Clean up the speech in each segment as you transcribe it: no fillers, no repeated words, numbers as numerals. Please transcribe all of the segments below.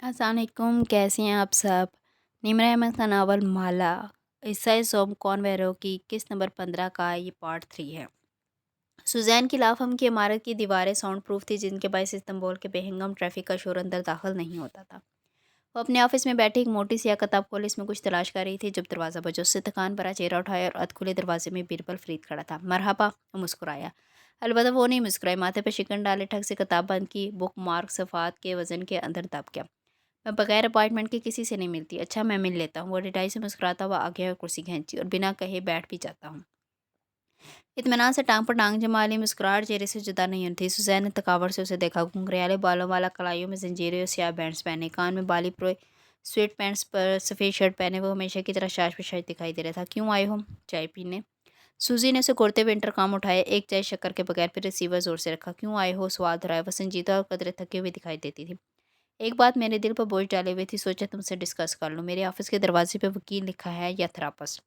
अस्सलाम वालेकुम, कैसे हैं आप सब। निमरा अहमद का नावल माला ईसाई सोम कॉनवेरो की किस नंबर 15 का ये पार्ट 3 है। सुजैन की लाफम की इमारत की दीवारें साउंड प्रूफ थी, जिनके बायस इस्तांबुल के बेहंगम ट्रैफिक का शोर अंदर दाखिल नहीं होता था। वो अपने ऑफिस में बैठी एक मोटी सी किताब खोले इसमें कुछ तलाश कर रही थी जब दरवाज़ा बजा। उससे थकान भरा चेहरा उठाया और अधखुले दरवाजे में बीरबल फरीद खड़ा था। मरहबा, वो मुस्कुराया। अलबत्ता वो नहीं मुस्कुराई, माथे पर शिकन डाले ठग से किताब बंद की। बुक मार्क सफ़ात के वजन के अंदर दब गया। मैं बगैर अपॉइंटमेंट के किसी से नहीं मिलती। अच्छा, मैं मिल लेता हूँ। वो रिटाई से मुस्कुराता हुआ आ गया और कुर्सी खींची और बिना कहे बैठ भी जाता हूँ। इत्मीनान से टांग पर टांग जमा ली। मुस्कुराहट चेहरे से जुदा नहीं होती। सुजैन ने थकावट से उसे देखा। घुंघरियाले बालों वाला, कलाइयों में जंजीरें और स्याह बैंड्स पहने, कान में बाली प्रोए, स्वेट पैंट्स पर सफ़ेद शर्ट पहने वो हमेशा की तरह शाश पेशाश दिखाई दे रहा था। क्यों आए हो? चाय पीने। सूजी ने उसे कुर्ते हुए इंटरकॉम उठाया। एक चाय शक्कर के बगैर, फिर रिसीवर जोर से रखा। क्यों आए हो? सवाल दोहराया। वो संजीदा और कदरे थके हुए दिखाई देती थी। एक बात मेरे दिल पर बोझ डाले हुए थी, सोचा तुमसे डिस्कस कर लूँ। मेरे ऑफिस के दरवाजे पे वकील लिखा है या थेरापस्ट?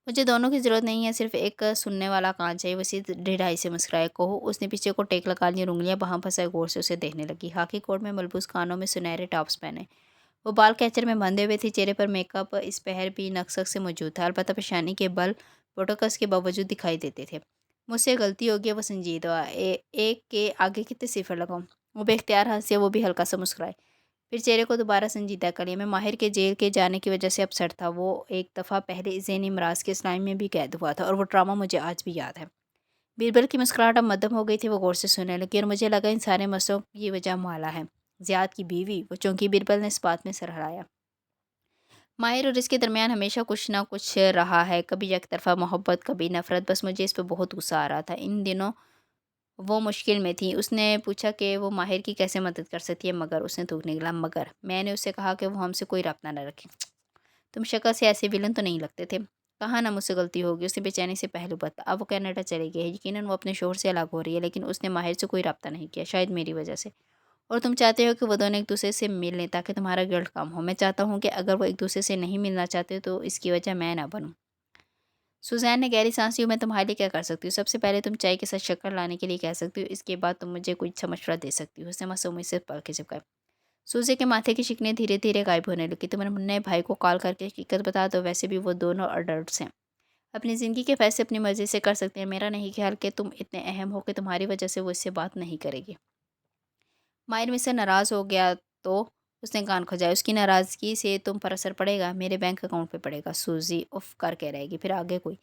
मुझे दोनों की ज़रूरत नहीं है, सिर्फ एक सुनने वाला कान चाहिए। वसी ढिठाई से मुस्कुराया। कहो। उसने पीछे को टेक लगा ली और उंगलियां बाहों फंसाए गौर से उसे देखने लगी। खाकी कोट में मलबूस, कानों में सुनहरे टॉप्स पहने, वो बाल कैचर में बंधे हुए थी। चेहरे पर मेकअप इस पहर भी नक्सक से मौजूद था, अलबत्ता पेशानी के बल बोटोकस के बावजूद दिखाई देते थे। मुझसे गलती हो गई। वो संजीदा। एक के आगे कितने सिफर लगाऊं? वो बेख्तियार हंसे, वो भी हल्का सा मुस्कुराए। फिर चेहरे को दोबारा संजीदा कर लिया। मैं माहिर के जेल के जाने की वजह से अपसेट था। वो एक दफ़ा पहले ज़हनी अमराज के इस्लाम में भी कैद हुआ था और वो ड्रामा मुझे आज भी याद है। बीरबल की मुस्कुराहट अब मद्धम हो गई थी। वो गौर से सुनने लगी और मुझे लगा इन सारे मसलों की वजह माला है, ज़ियाद की बीवी। वो चौंकी। बीरबल ने इस बात में सर हिलाया। माहिर और इसके दरमियान हमेशा कुछ ना कुछ रहा है, कभी एक तरफा मोहब्बत, कभी नफरत। बस मुझे इस पर बहुत गुस्सा आ रहा था। इन दिनों वो मुश्किल में थी। उसने पूछा कि वो माहिर की कैसे मदद कर सकती है, मगर उसने थूक निकला। मगर मैंने उससे कहा कि वो हमसे कोई रब्ता न रखे। तुम शक्ल से ऐसे विलन तो नहीं लगते थे। कहा ना मुझसे गलती होगी। उसने बेचैनी से पहलू बता। अब वो कनाडा चली गई है। यकीनन वो अपने शोहर से अलग हो रही है, लेकिन उसने माहिर से कोई रब्ता नहीं किया, शायद मेरी वजह से। और तुम चाहते हो कि वो दोनों एक दूसरे से मिल लें ताकि तुम्हारा गिल्ट कम हो। मैं चाहता हूँ कि अगर वो एक दूसरे से नहीं मिलना चाहते तो इसकी वजह मैं ना बनूँ। सुजैन ने गहरी सांस ली। मैं तुम्हारे लिए क्या कर सकती हूँ? सबसे पहले तुम चाय के साथ शक्कर लाने के लिए कह सकती हो। इसके बाद तुम मुझे कुछ अच्छा मशवरा दे सकती हो। उसने मासूमी से पलकें झपकाई। सूजी के माथे की शिकने धीरे धीरे गायब होने लगी। तुम अपने भाई को कॉल करके हकीकत बता दो। वैसे भी वो दोनों अडल्ट हैं, अपनी ज़िंदगी के फैसले अपनी मर्जी से कर सकते हैं। मेरा नहीं ख्याल कि तुम इतने अहम हो कि तुम्हारी वजह से वो इससे बात नहीं करेगी। माहिर मुझसे नाराज़ हो गया तो? उसने कान खुजाए। उसकी नाराज़गी से तुम पर असर पड़ेगा? मेरे बैंक अकाउंट पे पड़ेगा। सूजी उफ करके रहेगी। फिर आगे कोई?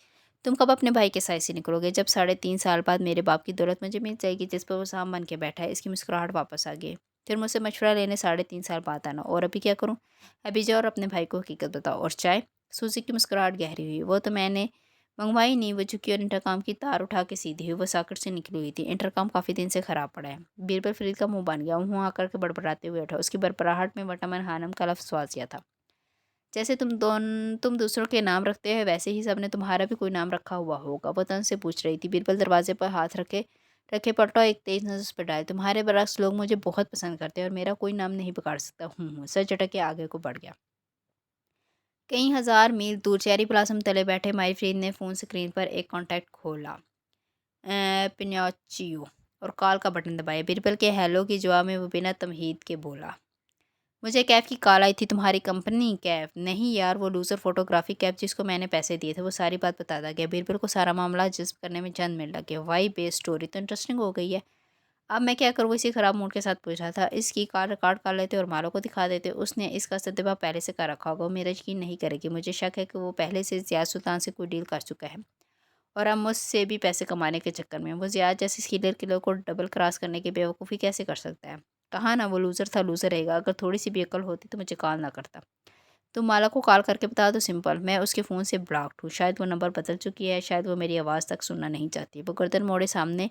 तुम कब अपने भाई के साय से निकलोगे? जब 3.5 साल बाद मेरे बाप की दौलत मुझे मिल जाएगी, जिस पर वो साम बन के बैठा है। इसकी मुस्कुराहट वापस आ गई। फिर मुझसे मशवरा लेने 3.5 साल बाद आना। और अभी क्या करूँ? अभी जाओ और अपने भाई को हकीकत बताओ। और चाय? सूजी की मुस्कुराहट गहरी हुई। वो तो मैंने मंगवाई नहीं। वो झुकी और इंटरकॉम की तार उठा के सीधी हुई। वो सॉकेट से निकली हुई थी। इंटरकॉम काफ़ी दिन से ख़राब पड़ा है। बीरबल फरीद का मुंह बन गया। मुँह आकर के बड़बड़ाते हुए उठा। उसकी बड़बड़ाहट में वटमन हानम का लफ्ज़ वाजिया था। जैसे तुम दूसरों के नाम रखते हो, वैसे ही सबने तुम्हारा भी कोई नाम रखा हुआ होगा। वो तन से पूछ रही थी। बीरबल दरवाजे पर हाथ रखे रखे पलटा और एक तेज नज़र उस पर डाले। तुम्हारे बरक्स लोग मुझे बहुत पसंद करते हैं और मेरा कोई नाम नहीं बिगाड़ सकता। सर झटक के आगे को बढ़ गया। कई हज़ार मील दूर चेरी ब्लॉसम तले बैठे माई फ्रीड ने फ़ोन स्क्रीन पर एक कॉन्टैक्ट खोला। पिनोचियो, और कॉल का बटन दबाया। बीरबल के हेलो की जवाब में वो बिना तमहीद के बोला। मुझे कैब की कॉल आई थी। तुम्हारी कंपनी? कैब नहीं यार, वो लूज़र फोटोग्राफी कैब जिसको मैंने पैसे दिए थे। वो सारी बात बताता गया। बीरबल को सारा मामला जज्ब करने में चंद मिनट लगे। वाई बेस स्टोरी तो इंटरेस्टिंग हो गई है। अब मैं क्या करूँ? इसी ख़राब मूड के साथ पूछ रहा था। इसकी कॉल रिकॉर्ड कर लेते और मालो को दिखा देते। उसने इसका सदबा पहले से कर रखा होगा। वो मेरा यकीन नहीं करेगी। मुझे शक है कि वो पहले से ज़िया सुल्तान से कोई डील कर चुका है और अब मुझसे भी पैसे कमाने के चक्कर में। वो ज़ियाद जैसे सीरियल किलर को डबल क्रॉस करने की बेवकूफ़ी कैसे कर सकता है? कहा ना वो लूज़र था, लूज़र रहेगा। अगर थोड़ी सी भी अकल होती तो मुझे कॉल ना करता। तुम माला को कॉल करके बता दो। सिंपल। मैं उसके फ़ोन से ब्लॉक्ड हूँ। शायद वो नंबर बदल चुकी है, शायद वो मेरी आवाज़ तक सुनना नहीं चाहती। वो गर्दन मोड़े सामने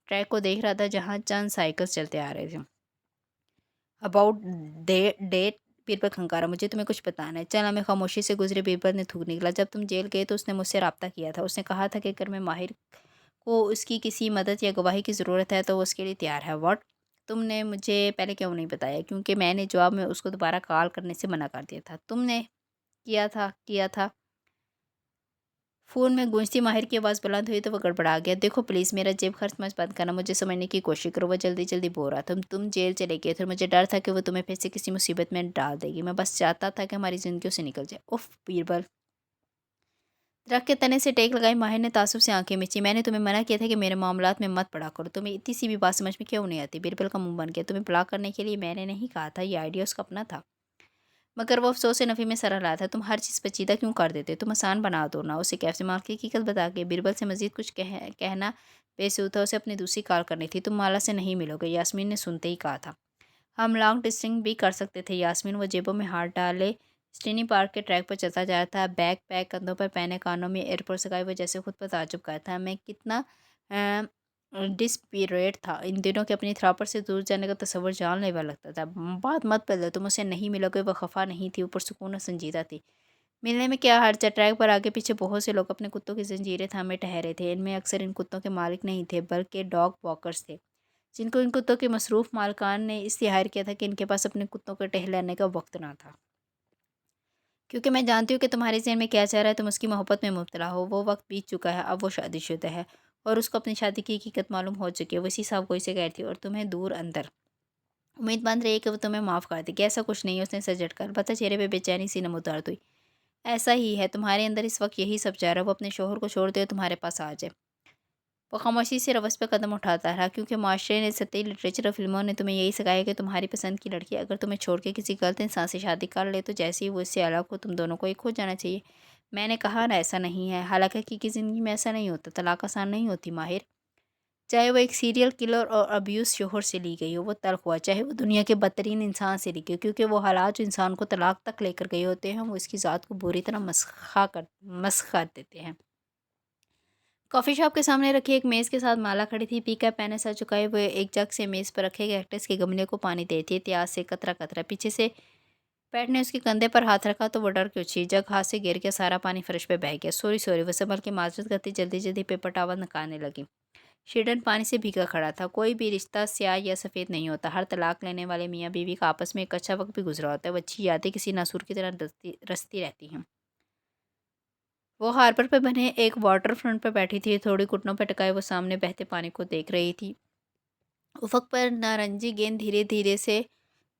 ट्रैक को देख रहा था जहाँ चंद साइकिल्स चलते आ रहे थे। About date? बीरबल खंकारा। मुझे तुम्हें कुछ बताना है। चल हमें खामोशी से गुजरे। बीरबल ने थूक निकला। जब तुम जेल गए तो उसने मुझसे रब्ता किया था। उसने कहा था कि अगर मैं माहिर को उसकी किसी मदद या गवाही की ज़रूरत है तो वो उसके लिए तैयार है। व्हाट? तुमने मुझे पहले क्यों नहीं बताया? क्योंकि मैंने जवाब में उसको दोबारा कॉल करने से मना कर दिया था। तुमने किया था? फ़ोन में गूंजती माहिर की आवाज़ बुलंद हुई तो वो गड़बड़ा गया। देखो प्लीज़, मेरा जेब खर्च मत बंद करना, मुझे समझने की कोशिश करो। वो जल्दी जल्दी बोल रहा था। तुम जेल चले गए थे, मुझे डर था कि वो तुम्हें फिर से किसी मुसीबत में डाल देगी। मैं बस चाहता था कि हमारी ज़िंदगियों से निकल जाए। उफ बीरबल। ट्रक के तने से टेक लगाई माहिर ने तासुब से आंखें मिची। मैंने तुम्हें मना किया था कि मेरे मामलात में मत पड़ा करो। तुम्हें इतनी सी भी बात समझ में क्यों नहीं आती? बीरबल का मुंह बन गया। तुम्हें ब्लॉक करने के लिए मैंने नहीं कहा था, ये आइडिया उसका अपना था। मगर वो अफ़सोस से नफ़ी में सर हिलाया था। तुम हर चीज़ पेचीदा क्यों कर देते? तुम आसान बना दो ना। उसे कैफ से माल की हकीकत बता के बीरबल से मज़ीद कुछ कहना बेसूर था। उसे अपनी दूसरी कॉल करनी थी। तुम माला से नहीं मिलोगे, यास्मीन ने सुनते ही कहा था। हम लॉन्ग डिस्टेंस भी कर सकते थे यास्मीन। वो जेबों में हाथ डाले स्टीनी पार्क के ट्रैक पर चलता जा रहा था। बैग पैक कंधों पर पहने, कानों में एयरपोर्ट सगाई। वो जैसे खुद पर ताज्जुब कर था। मैं कितना डिस्पीरेट था। इन दिनों के अपनी थ्रापर से दूर जाने का तस्वर जानलेवा लगता था। बात मत बदलो, तुम उसे नहीं मिलोगे। वो खफा नहीं थी, ऊपर सुकून और संजीदा थी। मिलने में क्या हर्ज है? ट्रैक पर आगे पीछे बहुत से लोग अपने कुत्तों की जंजीरें थामे ठहरे थे। इनमें अक्सर इन कुत्तों के मालिक नहीं थे, बल्कि डॉग वॉकर्स थे, जिनको इन कुत्तों के मसरूफ़ मालकान ने इश्तिहार किया था कि इनके पास अपने कुत्तों को टहलाने का वक्त ना था। क्योंकि मैं जानती हूँ कि तुम्हारे ज़हन में क्या चल रहा है। तुम उसकी मोहब्बत में मुब्तला हो। वो वक्त बीत चुका है, अब वो शादीशुदा है और उसको अपनी शादी की हकीकत मालूम हो चुकी है। वो इसी साहब कोई से गई थी और तुम्हें दूर अंदर उम्मीद बंद रही कि वो तुम्हें माफ़ कर देगी। ऐसा कुछ नहीं है, उसने सर झटका। अलबत्ता चेहरे पे बेचैनी सी नमूदार हुई। ऐसा ही है, तुम्हारे अंदर इस वक्त यही सब जा रहा है। वो अपने शोहर को छोड़ दे और तुम्हारे पास आ जाए। वो खामोशी से रवस पे कदम उठाता रहा, क्योंकि माशरे ने, सतही लिटरेचर और फिल्मों ने तुम्हें यही सिखाया कि तुम्हारी पसंद की लड़की अगर तुम्हें छोड़ के किसी गलत इंसान से शादी कर ले तो जैसे ही वो इससे अलग हो, तुम दोनों को एक हो जाना चाहिए। मैंने कहा ना ऐसा नहीं है। हालांकि हकीकी ज़िंदगी में ऐसा नहीं होता। तलाक आसान नहीं होती माहिर। चाहे वो एक सीरियल किलर और अब्यूज़ शोहर से ली गई हो, वो तल्ख हुआ। चाहे वो दुनिया के बदतरीन इंसान से ली गई, क्योंकि वो हालात जो इंसान को तलाक तक लेकर गए होते हैं, वो इसकी ज़ात को बुरी तरह मस्ख कर देते हैं। कॉफ़ी शॉप के सामने रखी एक मेज़ के साथ माला खड़ी थी। पीकर पैने सर झुकाए हुए एक जग से मेज़ पर रखे कैक्टस के गमले को पानी दे रही थी, एहतियात से कतरा कतरा। पीछे से पैट ने उसके कंधे पर हाथ रखा तो वो डर के उछी। जग हाथ से गिर गया, सारा पानी फर्श पे बह गया। सॉरी सॉरी, वो संभल के माजरत करती जल्दी जल्दी पेपर टावल निकालने लगी। शीडन पानी से भीगा खड़ा था। कोई भी रिश्ता स्याह या सफ़ेद नहीं होता। हर तलाक लेने वाले मियाँ बीवी का आपस में एक अच्छा वक्त भी गुजरा होता है। वो अच्छी यादें किसी नासूर की तरह रसती रहती हैं। वो हार्बर पे बने एक वाटर फ्रंट पर बैठी थी, थोड़ी घुटनों पर टिकाए वो सामने बहते पानी को देख रही थी। उफ़क़ पर नारंगी गेंद धीरे धीरे से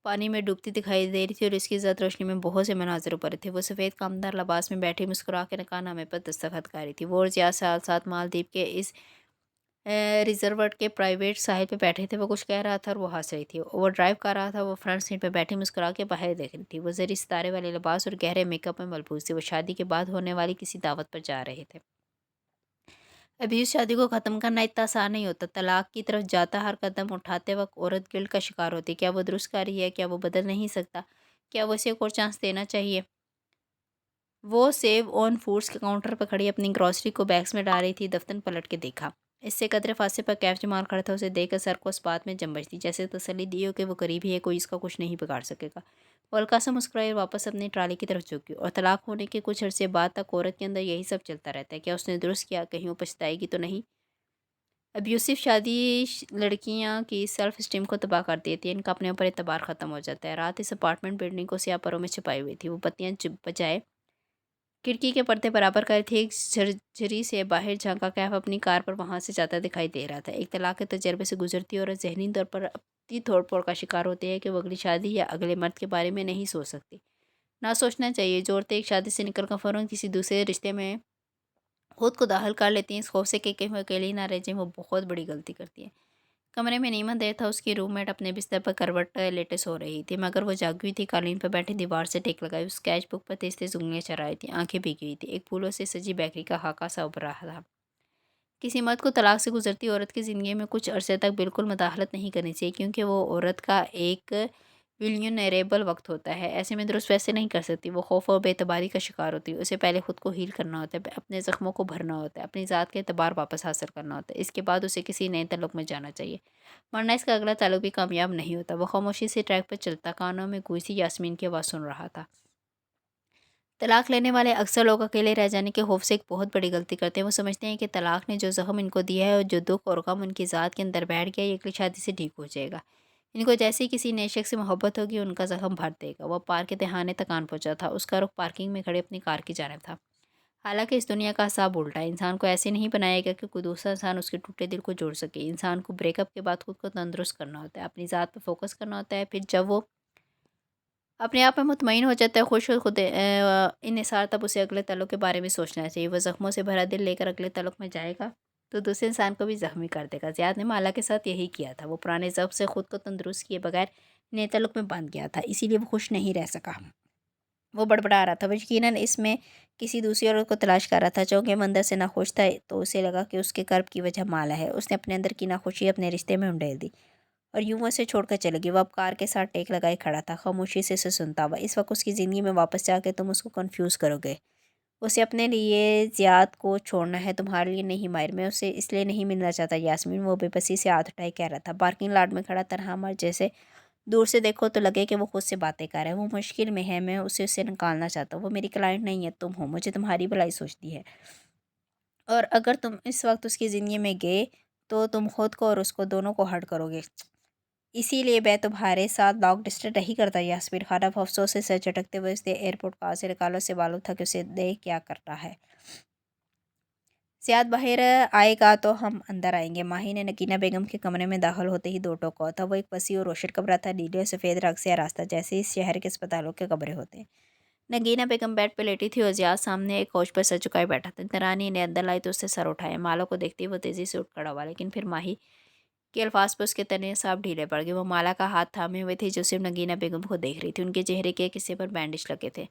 पानी में डूबती दिखाई दे रही थी और इसकी ज़्यादा रोशनी में बहुत से मनाज़र उभर थे। वो सफ़ेद कामदार लिबास में बैठी मुस्कुरा के नकानामे पर दस्तखत कर रही थी। वो और ज़िया साल साथ मालदीव के इस रिज़र्वट के प्राइवेट साहिल पे बैठे थे। वो कुछ कह रहा था और वो हंस रही थी। वो ड्राइव कर रहा था। वो फ्रंट सीट पे बैठी मुस्कुरा के बाहर देख रही थी। वो ज़री सितारे वाले लिबास और गहरे मेकअप में मलबूस थी। वो शादी के बाद होने वाली किसी दावत पर जा रहे थे। अभी उस शादी को ख़त्म करना इतना आसान नहीं होता। तलाक की तरफ जाता हर कदम उठाते वक्त औरत गिल्ट का शिकार होती है। क्या वो दुरुस्त कर रही है? क्या वो बदल नहीं सकता? क्या वो इसे एक और चांस देना चाहिए? वो सेव ऑन फूड्स के काउंटर पर खड़ी अपनी ग्रॉसरी को बैग्स में डाल रही थी। दफ्तन पलट के देखा। इससे कदरे फासे पर कैफ जमाल खड़ा था। उसे देखकर सर को इस बात में जम बचती, जैसे तसल्ली दी हो कि वो करीब ही है, कोई इसका कुछ नहीं बिगाड़ सकेगा। वो हल्का सा मुस्कुराई और वापस अपनी ट्राली की तरफ झुकी। और तलाक होने के कुछ अरसे बाद तक औरत के अंदर यही सब चलता रहता है। क्या उसने दुरुस्त किया? कहीं वो पछताएगी तो नहीं? अब्यूसिव शादी लड़कियां की सेल्फ स्टीम को तबाह कर देती है। इनका अपने ऊपर एतबार ख़त्म हो जाता है। रात इस अपार्टमेंट बिल्डिंग को स्याह परों में छिपाई हुई थी। वो बत्तियां बजाए खिड़की के पर्दे बराबर करे थे। एक झरझरी से बाहर झांका कैफ अपनी कार पर वहां से जाता दिखाई दे रहा था। एक तलाक के तजर्बे से गुजरती और जहनी तौर पर अपनी तोड़ फोड़ का शिकार होती है कि वो अगली शादी या अगले मर्द के बारे में नहीं सोच सकती। ना सोचना चाहिए। जो औरतें एक शादी से निकलकर फ़ौरन किसी दूसरे रिश्ते में खुद को दाखिल कर लेती हैं इस खौफ से कि कहीं वो अकेली ना रह जाएं, वो बहुत बड़ी गलती करती हैं। कमरे में नीमन देर था। उसकी रूममेट अपने बिस्तर पर करवट लेटे सो रही थी, मगर वो जागी हुई थी। कालीन पर बैठी दीवार से टेक लगाई उस स्केच बुक पर तेज तेज उंगलियां चला रही थी। आंखें भीगी हुई थी। एक फूलों से सजी बेकरी का हाका सा उभर रहा था। किसी मर्द को तलाक से गुजरती औरत की ज़िंदगी में कुछ अरसे तक बिल्कुल मुदाखलत नहीं करनी चाहिए, क्योंकि वो औरत का एक विल्यूनरेबल वक्त होता है। ऐसे में दुरुस्त वैसे नहीं कर सकती। वो खौफ और बेतबारी का शिकार होती है। उसे पहले खुद को हील करना होता है, अपने ज़ख्मों को भरना होता है, अपनी ज़ात के एतबार वापस हासिल करना होता है। इसके बाद उसे किसी नए तल्लुक में जाना चाहिए, वरना इसका अगला ताल्लुक भी कामयाब नहीं होता। वो खामोशी से ट्रैक पर चलता, कानों में गूंजती यास्मीन की आवाज़ सुन रहा था। तलाक लेने वाले अक्सर लोग अकेले रह जाने के खौफ से एक बहुत बड़ी गलती करते हैं। वो समझते हैं कि तलाक ने जो ज़ख्म इनको दिया है और जो दुख और गम उनकी ज़ात के अंदर बैठ गया, ये अगली शादी से ठीक हो जाएगा। इनको जैसे ही किसी नए शख्स से मोहब्बत होगी, उनका ज़ख्म भर देगा। वो पार्क के दहाने तक आन पहुंचा था। उसका रुख पार्किंग में खड़े अपनी कार की जानिब था। حالانکہ اس دنیا کا حساب الٹا ہے، انسان کو ایسے نہیں بنایا گیا کہ کوئی دوسرا انسان اس کے ٹوٹے دل کو جوڑ سکے۔ انسان کو بریک اپ کے بعد خود کو تندرست کرنا ہوتا ہے، اپنی ذات پہ فوکس کرنا ہوتا ہے، پھر جب وہ اپنے آپ میں مطمئن ہو جاتا ہے، خوش ہو خود انحصار، تب اسے اگلے تعلق کے بارے میں سوچنا چاہیے۔ وہ زخموں سے بھرا دل لے کر اگلے تعلق میں جائے گا تو دوسرے انسان کو بھی زخمی کر دے گا۔ زیاد نے مالا کے ساتھ یہی کیا تھا، وہ پرانے ضعف سے خود کو تندرست کیے بغیر نئے تعلق میں باندھ گیا تھا، اسی لیے وہ خوش نہیں رہ سکا۔ وہ بڑبڑا رہا تھا، وہ یقیناً اس میں کسی دوسری عورت کو تلاش کر رہا تھا۔ چونکہ وہ اندر سے ناخوش تھا تو اسے لگا کہ اس کے کرب کی وجہ مالا ہے۔ اس نے اپنے اندر کی ناخوشی اپنے رشتے میں انڈیل دی اور یوں وہ اسے چھوڑ کر چلے گی۔ وہ اب کار کے ساتھ ٹیک لگائے کھڑا تھا، خاموشی سے اسے سنتا ہوا۔ اس وقت اس کی زندگی میں واپس جا کے تم اس کو کنفیوز کرو گے۔ اسے اپنے لیے زیاد کو چھوڑنا ہے، تمہارے لیے نہیں ماہر۔ میں اسے اس لیے نہیں ملنا چاہتا یاسمین، وہ بے بسی سے ہاتھ اٹھائے کہہ رہا تھا۔ پارکنگ لاٹ میں کھڑا تنہا مر جیسے دور سے دیکھو تو لگے کہ وہ خود سے باتیں کر رہا ہے۔ وہ مشکل میں ہے، میں اسے نکالنا چاہتا ہوں۔ وہ میری کلائنٹ نہیں ہے، تم ہو، مجھے تمہاری بھلائی سوچتی ہے، اور اگر تم اس وقت اس کی زندگی میں گئے تو تم خود کو اور اس کو دونوں کو ہرٹ کرو گے۔ اسی لیے میں تمہارے ساتھ لانگ ڈسٹینس نہیں کرتا یاسمین خانم۔ افسوس سے سر جھٹکتے ہوئے اس نے ایئرپورٹ کار سے نکالا، اسے معلوم تھا کہ اسے دیکھ کیا کرنا ہے۔ زیاد باہر آئے گا تو ہم اندر آئیں گے۔ ماہی نے نگینہ بیگم کے کمرے میں داخل ہوتے ہی دو ٹوکا تھا۔ وہ ایک وسیع اور روشن کمرہ تھا، نیلے اور سفید رنگ سے آراستہ، جیسے اس شہر کے اسپتالوں کے کمرے ہوتے ہیں۔ نگینہ بیگم بیڈ پہ لیٹی تھی اور زیاد سامنے ایک کوچ پر سر جھکائے بیٹھا تھا۔ اندرانی نے اندر لائی تو اس سے سر اٹھایا۔ مالا کو دیکھتے ہی وہ تیزی سے اٹھ کھڑا ہوا، لیکن پھر ماہی کے الفاظ پہ اس کے تنے صاف ڈھیلے پڑ گئے۔ وہ مالا کا ہاتھ تھامے ہوئے تھے جو صرف نگینہ بیگم کو دیکھ رہی تھی۔ ان کے چہرے کے ایک حصے پر بینڈیج لگے تھے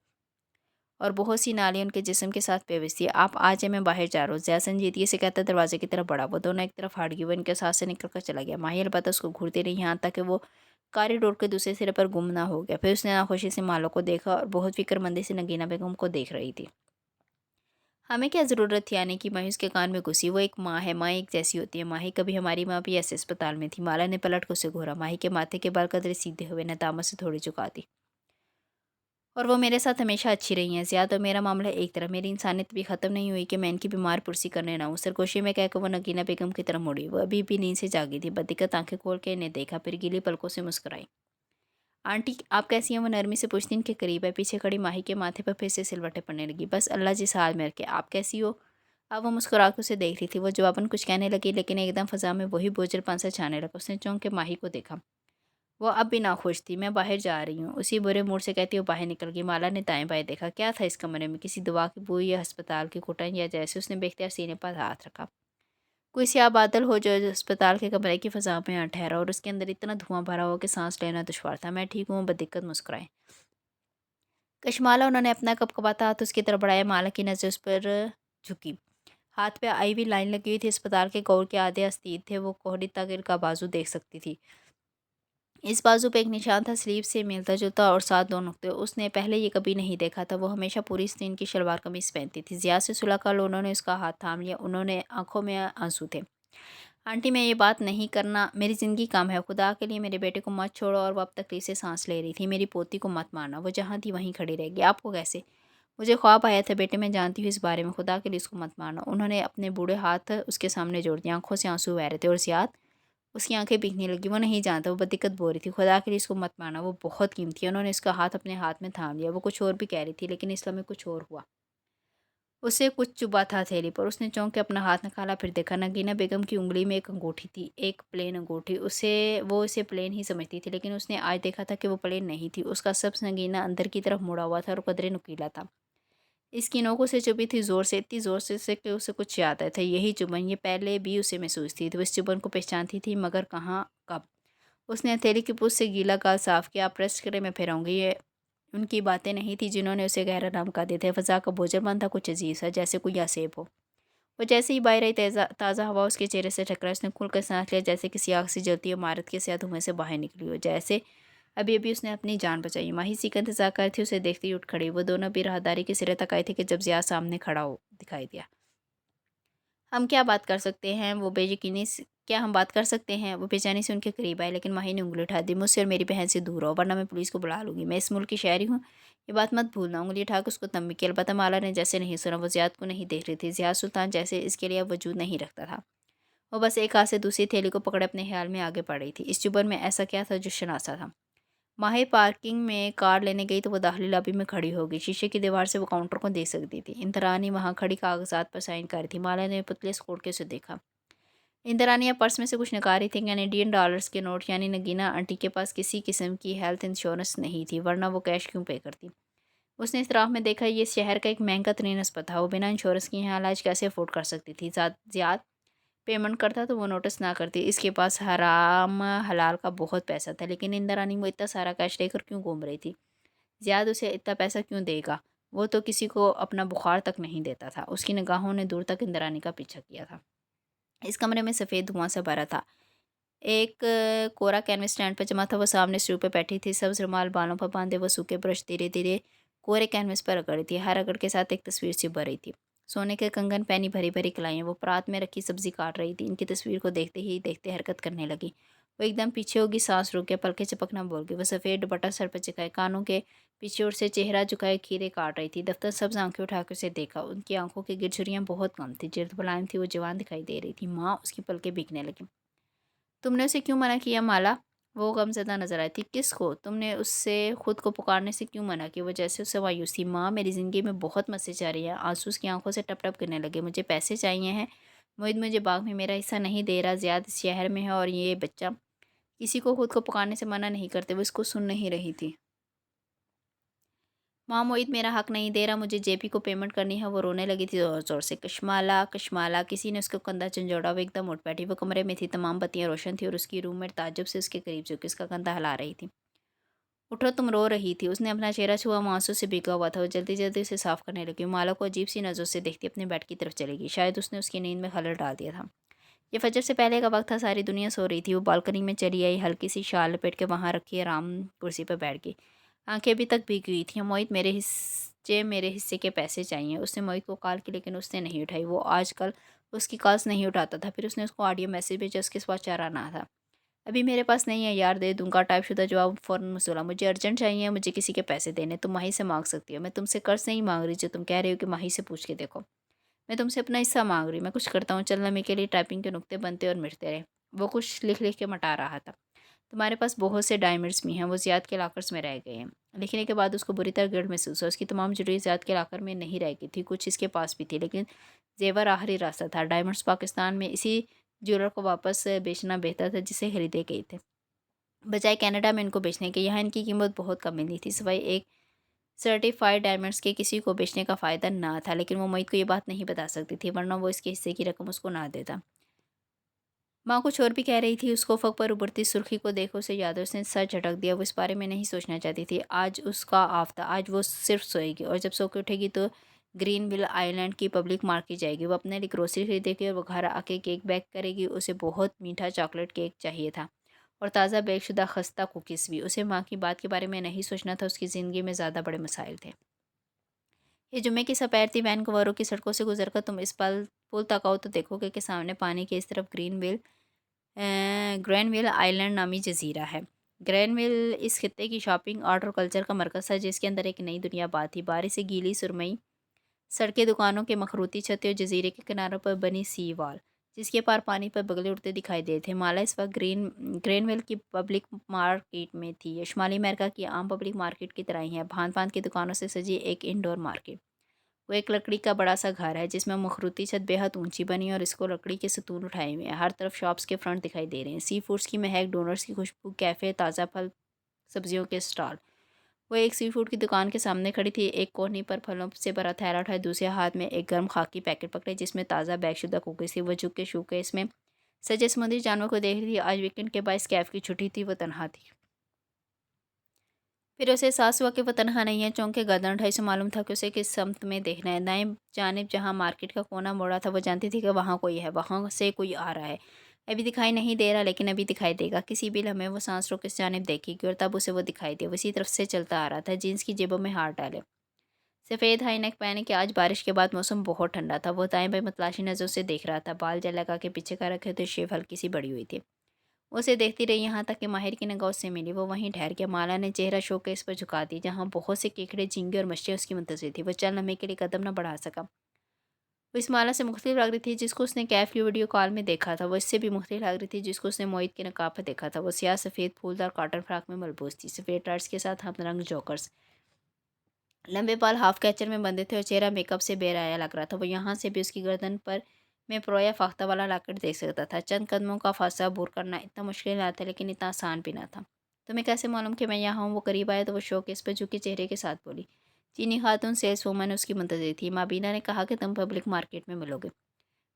اور بہت سی نالیاں ان کے جسم کے ساتھ پیوست تھی۔ آپ آ جائیں، میں باہر جا رہا ہوں، زیاد سنجیدگی سے کہتا دروازے کی طرف بڑھا۔ وہ دونوں ایک طرف ہٹ گئے، وہ ان کے ساتھ سے نکل کر چلا گیا۔ ماہی البتہ اس کو گھورتی رہی یہاں تک کہ وہ کاریڈور کے دوسرے سرے پر گم نہ ہو گیا۔ پھر اس نے ناخوشی سے مالو کو دیکھا اور بہت فکر مندی سے نگینہ بیگم کو دیکھ رہی تھی۔ ہمیں کیا ضرورت تھی آنے کی؟ ماہی اس کے کان میں گھسی۔ وہ ایک ماں ہے، ماں ایک جیسی ہوتی ہے۔ ماہی کبھی ہماری ماں بھی ایسے اسپتال میں تھی۔ مالا نے پلٹ کر اسے گھورا، ماہی کے ماتھے کے بال قدرے سیدھے ہوئے، ندامت سے تھوڑی جھکا دی۔ اور وہ میرے ساتھ ہمیشہ اچھی رہی ہیں۔ زیاد اور میرا معاملہ ایک طرح، میری انسانیت بھی ختم نہیں ہوئی کہ میں ان کی بیمار پرسی کرنے نہ ہوں۔ سرگوشی میں کہہ کر وہ نگینہ بیگم کی طرف مڑی۔ وہ ابھی بھی نیند سے جاگی تھی، بددقت آنکھیں کھول کے انہیں دیکھا، پھر گیلی پلکوں سے مسکرائی۔ آنٹی آپ کیسی ہیں؟ وہ نرمی سے پوچھتی، ان کے قریب ہے۔ پیچھے کھڑی ماہی کے ماتھے پر پھر سے سلوٹیں پڑنے لگی۔ بس اللہ جس حال میں رکھے، آپ کیسی ہو؟ اب وہ مسکرا کے اسے دیکھ رہی تھی۔ وہ جواباً کچھ کہنے لگی، لیکن ایک دم فضا میں وہی بوجھل پن سا چھانے لگا۔ اس نے چونک کے ماہی کو دیکھا، وہ اب بھی ناخوش تھی۔ میں باہر جا رہی ہوں، اسی برے موڈ سے کہتی وہ باہر نکل گئی۔ مالا نے دائیں بائیں دیکھا، کیا تھا اس کمرے میں؟ کسی دوا کی بو یا ہسپتال کی گھٹن؟ یا جیسے اس نے بے اختیار سینے پر ہاتھ رکھا، کوئی سیاہ بادل ہو جو ہسپتال کے کمرے کی فضا میں آ ٹھہرا اور اس کے اندر اتنا دھواں بھرا ہو کہ سانس لینا دشوار تھا۔ میں ٹھیک ہوں، بددقت مسکرائے کشمالا۔ انہوں نے اپنا کپکپاتا ہاتھ اس کی طرف بڑھایا۔ مالا کی نظر اس پر جھکی، ہاتھ پہ آئی ہوئی لائن لگی ہوئی تھی۔ اسپتال کے کور کے آدھے استید تھے، وہ کوہنی تک ان کا بازو دیکھ سکتی تھی۔ اس بازو پہ ایک نشان تھا، سلیب سے ملتا جلتا اور ساتھ دو نقطے۔ اس نے پہلے یہ کبھی نہیں دیکھا تھا۔ وہ ہمیشہ پوری سطح کی شلوار قمیص پہنتی تھی۔ زیاد سے صلح کر انہوں نے اس کا ہاتھ تھام لیا، انہوں نے آنکھوں میں آنسو تھے۔ آنٹی میں یہ بات نہیں کرنا، میری زندگی کم ہے، خدا کے لیے میرے بیٹے کو مت چھوڑو۔ اور وہ اب تکلیف سے سانس لے رہی تھی۔ میری پوتی کو مت مارنا، وہ جہاں تھی وہیں کھڑی رہ گئی۔ آپ کو کیسے؟ مجھے خواب آیا تھا بیٹے، میں جانتی ہوں اس بارے میں، خدا کے لیے اس کو مت مارنا۔ انہوں نے اپنے بوڑھے ہاتھ اس کے سامنے جوڑ دیے، آنکھوں سے آنسو بہہ رہے تھے اور زیاد اس کی آنکھیں بھیگنے لگی۔ وہ نہیں جانتا، وہ بددقت بول رہی تھی، خدا کے لیے اس کو مت مارنا، وہ بہت قیمتی ہے۔ انہوں نے اس کا ہاتھ اپنے ہاتھ میں تھام لیا۔ وہ کچھ اور بھی کہہ رہی تھی، لیکن اس لمحے کچھ اور ہوا۔ اسے کچھ چبھا تھا ہتھیلی پر۔ اس نے چونک کے اپنا ہاتھ نکالا، پھر دیکھا نگینہ بیگم کی انگلی میں ایک انگوٹھی تھی، ایک پلین انگوٹھی۔ وہ اسے پلین ہی سمجھتی تھی، لیکن اس نے آج دیکھا تھا کہ وہ پلین نہیں تھی۔ اس کا سبز نگینہ اندر کی طرف مڑا ہوا تھا اور قدرے نکیلا تھا۔ اس کی نوکوں سے چبھی تھی زور سے، اتنی زور سے کہ اسے کچھ یاد آیا تھا۔ یہی چبھن یہ پہلے بھی اسے محسوس تھی۔ وہ اس چبھن کو پہچانتی تھی، مگر کہاں، کب؟ اس نے ہتھیلی کی پوچھ سے گیلا گال صاف کیا۔ آپ ریسٹ کریں، میں پھر آؤں گی۔ یہ ان کی باتیں نہیں تھی جنہوں نے اسے گہرا نام کا دیے تھے۔ فضا کا بوجھل من تھا، کچھ عجیب سا، جیسے کوئی یاسیب ہو۔ وہ جیسے ہی باہر آئی، تازہ ہوا اس کے چہرے سے ٹکرا۔ اس نے کھل کر سانس لیا، جیسے کسی آگ سے جلتی عمارت کے سیاہ دھوئیں سے باہر نکلی ہو، جیسے ابھی ابھی اس نے اپنی جان بچائی۔ ماہی اسی کا انتظار کر رہی تھی، اسے دیکھتے ہی اٹھ کھڑی۔ وہ دونوں بھی راہداری کے سرے تک آئے تھے کہ جب زیاد سامنے کھڑا ہو دکھائی دیا۔ ہم کیا بات کر سکتے ہیں؟ کیا ہم بات کر سکتے ہیں؟ وہ بے چینی سے ان کے قریب آئے، لیکن ماہی نے انگلی اٹھا دی۔ مجھ سے اور میری بہن سے دور رہو، ورنہ میں پولیس کو بلا لوں گی۔ میں اس ملک کی شہری ہوں، یہ بات مت بھولنا۔ انگلی اٹھا کے اس کو تنبیہ کی، البتہ مالا نے جیسے نہیں سنا۔ وہ زیاد کو نہیں دیکھ رہی تھی، زیاد سلطان جیسے اس کے لیے اب وجود نہیں رکھتا تھا۔ وہ بس ایک ہاتھ سے دوسری تھیلی کو پکڑے اپنے خیال میں آگے بڑھ رہی تھی۔ اس چبھن میں ایسا کیا تھا جو شناسا تھا؟ माहिर पार्किंग में कार लेने गई तो वो दाखिली लॉबी में खड़ी हो गई। शीशे की दीवार से वो काउंटर को देख सकती थी। इंद्रानी वहाँ खड़ी कागजात पर साइन कर रही थी। माला ने पुतले स्कूट के उसे देखा। इंद्रानी या पर्स में से कुछ निकाल रही थी। कैनेडियन डॉलर्स के नोट, यानी नगीना आंटी के पास किसी किस्म की हेल्थ इंश्योरेंस नहीं थी, वरना वो कैश क्यों पे करती। उसने इस तरह में देखा, ये शहर का एक महंगा तरीन अस्पताल था। वो बिना इंश्योरेंस के यहाँ इलाज कैसे अफोर्ड कर सकती थी। ज़्यादा पेमेंट करता तो वो नोटिस ना करती। इसके पास हराम हलाल का बहुत पैसा था, लेकिन इंद्रानी वो इतना सारा कैश लेकर क्यों घूम रही थी। ज़ियाद उसे इतना पैसा क्यों देगा, वो तो किसी को अपना बुखार तक नहीं देता था। उसकी निगाहों ने दूर तक इंद्रानी का पीछा किया था। इस कमरे में सफ़ेद धुआं से भरा था। एक कोरा कैनवस स्टैंड पर जमा था। वो सामने स्टूल पर बैठी थी, सब्ज रुमाल बालों पर बांधे वो सूखे ब्रश धीरे धीरे कोरे कैनवस पर रगड़ी थी। हर रगड़ के साथ एक तस्वीर सी उभर रही थी। सोने के कंगन पहनी, भरी भरी कलाइयाँ। वो परात में रखी सब्जी काट रही थी। इनकी तस्वीर को देखते ही देखते हरकत करने लगी। वो एकदम पीछे होगी, सांस रुक गया, पलके चपकना बोल गई। वो सफ़ेद दुपट्टा सर पर चिकाए, कानों के पीछे ओर से चेहरा झुकाए खीरे काट रही थी। दफ्तर सब्ज आंखें उठाकर उसे देखा। उनकी आंखों की गिरझुरियाँ बहुत कम थी, जिल्द मुलायम थी, वो जवान दिखाई दे रही थी। माँ, उसकी पलकें भीगने लगी। तुमने उसे क्यों मना किया माला? वो गमज़दा नजर आई थी। किसको? तुमने उससे खुद को पुकारने से क्यों मना किया? वो जैसे उससे मायूस थी। माँ, मेरी ज़िंदगी में बहुत मज़े जा रही है। आंसू उसकी आंखों से टप टप गिरने लगे। मुझे पैसे चाहिए हैं। मोहित मुझे बाग में मेरा हिस्सा नहीं दे रहा। ज़ियाद इस शहर में है और ये बच्चा किसी को खुद को पुकारने से मना नहीं करते। वो इसको सुन नहीं रही थी। माँ, मोहित मेरा हक नहीं दे रहा। मुझे जेपी को पेमेंट करनी है। वो रोने लगी थी ज़ोर ज़ोर से। कश्माला, कश्माला। किसी ने उसको कंधा झंझोड़ा। वो एकदम उठ बैठी। वो कमरे में थी, तमाम बत्तियाँ रोशन थी और उसकी रूममेट ताज्जुब से उसके करीब झुकी उसका कंधा हिला रही थी। उठो, तुम रो रही थी। उसने अपना चेहरा छुआ, वो आंसू से भीगा हुआ था। वो जल्दी जल्दी उसे साफ करने लगी। माला को अजीब सी नज़रों से देखती अपने बेड की तरफ चली गई। शायद उसने उसकी नींद में खलल डाल दिया था। ये फजर से पहले का वक्त था। सारी दुनिया सो रही थी। वो बालकनी में चली आई, हल्की सी शाल लपेट के वहाँ रखी आराम कुर्सी पर बैठ गई। आंखें अभी तक भीगी हुई थी। मोहित, मेरे हिस्से के पैसे चाहिए। उसने मोहित को कॉल की, लेकिन उसने नहीं उठाई। वो आजकल उसकी कॉल्स नहीं उठाता था। फिर उसने उसको ऑडियो मैसेज भेजा। उसके पास चारा ना था। अभी मेरे पास नहीं है यार, दे दूंगा। टाइपशुदा जवाब फ़ौरन मसूला। मुझे अर्जेंट चाहिए, मुझे किसी के पैसे देने। तुम माही से मांग सकती हो। मैं तुमसे कर्ज नहीं मांग रही जो तुम कह रही हो कि माही से पूछ के देखो। मैं तुमसे अपना हिस्सा मांग रही हूँ। मैं कुछ करता हूँ, चल नमी के लिए टाइपिंग के नुक्ते बनते और मिटते रहे। वो कुछ लिख लिख के मटा रहा था। तुम्हारे पास बहुत से डायमंड्स भी हैं, वो ज़ियाद के लॉकर्स में रह गए हैं। लिखने के बाद उसको बुरी तरह गिल्ट महसूस हुआ। उसकी तमाम जरूरी ज़ियाद के लॉकर में नहीं रह गई थी। कुछ इसके पास भी थी, लेकिन जेवर आखिरी रास्ता था। डायमंड्स पाकिस्तान में इसी ज्वेलर को वापस बेचना बेहतर था जिसे खरीदे गए थे, बजाय कनाडा में इनको बेचने के। यहाँ इनकी कीमत बहुत कम मिलती थी, सिवाय एक सर्टिफाइड डायमंड्स के किसी को बेचने का फ़ायदा ना था। लेकिन वो मोहित को ये बात नहीं बता सकती थी, वरना वो इसके हिस्से की रकम उसको ना देता। माँ कुछ और भी कह रही थी। उसको फ़क पर उभरती सुर्खी को देखो उसे याद है। उसने सर झटक दिया। वो इस बारे में नहीं सोचना चाहती थी। आज उसका ऑफ था। आज वो सिर्फ सोएगी, और जब सो के उठेगी तो ग्रीनविल आइलैंड की पब्लिक मार्केट जाएगी। वो अपने लिए ग्रोसरी खरीदेगी और वो घर आके केक बेक करेगी। उसे बहुत मीठा चॉकलेट केक चाहिए था, और ताज़ा बेकशुदा खस्ता कुकीज़ भी। उसे माँ की बात के बारे में नहीं सोचना था। उसकी ज़िंदगी में ज़्यादा बड़े मसाइल थे। ये जुम्मे की सपैर थी। वैनकूवरों की सड़कों से गुजरकर तुम इस पल पुल तक आओ तो देखोगे कि सामने पानी के इस तरफ ग्रैनविल आइलैंड नामी जजीरा है। ग्रैनविल इस खित्ते की शॉपिंग, आर्ट और कल्चर का मरकज़ है, जिसके अंदर एक नई दुनिया बात थी। बारिश से गीली सुरमई सड़कें, दुकानों के मखरूती छतें और जजीरे के किनारों पर बनी सी वॉल, जिसके पार पानी पर बगले उड़ते दिखाई दे थे। माला इस वक्त ग्रेनविल की पब्लिक मार्केट में थी। ये शुमाली अमेरिका की आम पब्लिक मार्केट की तरह ही है, भांत भांत की दुकानों से सजी एक इंडोर मार्केट। वो एक लकड़ी का बड़ा सा घर है, जिसमें मखरूती छत बेहद ऊंची बनी है और इसको लकड़ी के सतून उठाए हुए हैं। हर तरफ शॉप्स के फ्रंट दिखाई दे रहे हैं। सी फूड्स की महक, डोनट्स की खुशबू, कैफ़े, ताज़ा फल सब्जियों के स्टॉल। वो एक सी फूड की दुकान के सामने खड़ी थी। एक कोहनी पर फलों से भरा थैला उठाए, दूसरे हाथ में एक गर्म खाकी पैकेट पकड़े जिसमें ताज़ा बैगशुदा कुकीज़ थी। वो झुक के शूके इसमें सजे समुद्री जानवर को देख रही थी। आज वीकेंड के बाद कैफ की छुट्टी थी। वो तनहा थी। फिर उसे एहसास हुआ कि वो तनहा नहीं है। चौंक के गर्दन उठाई। से मालूम था कि उसे किस समत में देखना है। दाएं जानिब जहाँ मार्केट का कोना मोड़ा था, वो जानती थी कि वहाँ कोई है, वहाँ से कोई आ रहा है। अभी दिखाई नहीं दे रहा, लेकिन अभी दिखाई देगा। किसी भी लम्हे वो सांस रोक किस जानिब देखेगी और तब उसे वो दिखाई दे। वो इसी तरफ से चलता आ रहा था, जीन्स की जेबों में हाथ डाले, सफ़ेद हाई नेक पहने कि आज बारिश के बाद मौसम बहुत ठंडा था। वो दाएं बाएं मतलाशी नज़रों से देख रहा था। बाल जल लगा के पीछे का रखे थे, शेव हल्की सी बड़ी हुई थी। उसे देखती रही यहाँ तक कि माहिर की निगाह उससे मिली। वो वहीं ठहर गया। माला ने चेहरा शोकेस पर झुका दिया, जहाँ बहुत से केकड़े, झींगे और मछलियाँ उसकी मुंतज़िर थी। वो चंद लम्हे के लिए कदम न बढ़ा सका। वो इस माला से मुख्तलिफ लग रही थी जिसको उसने कैफ़ की वीडियो कॉल में देखा था। वो इससे भी मुख्तलिफ लग रही थी जिसको उसने मोहित के नकाब पर देखा था। वो सियाह सफ़ेद फूलदार कॉटन फ्राक में मलबूस थी, सफ़ेद टार्ट्स के साथ हम रंग जॉकर्स, लंबे बाल हाफ कैचर में बंधे थे और चेहरा मेकअप से बेराया लग रहा था। वो यहाँ से भी उसकी गर्दन पर मैं प्रोया फाख्ता वाला लॉकेट देख सकता था। चंद कदमों का फासला अबूर करना इतना मुश्किल ना था, लेकिन इतना आसान भी ना था। तुम्हें कैसे मालूम कि मैं यहाँ हूँ? वो करीब आया तो वो शोकेस पर झुके चेहरे के साथ बोली। चीनी खातून सेल्स वूमन ने उसकी मुंतज़िर थी। माबीना ने कहा कि तुम पब्लिक मार्केट में मिलोगे।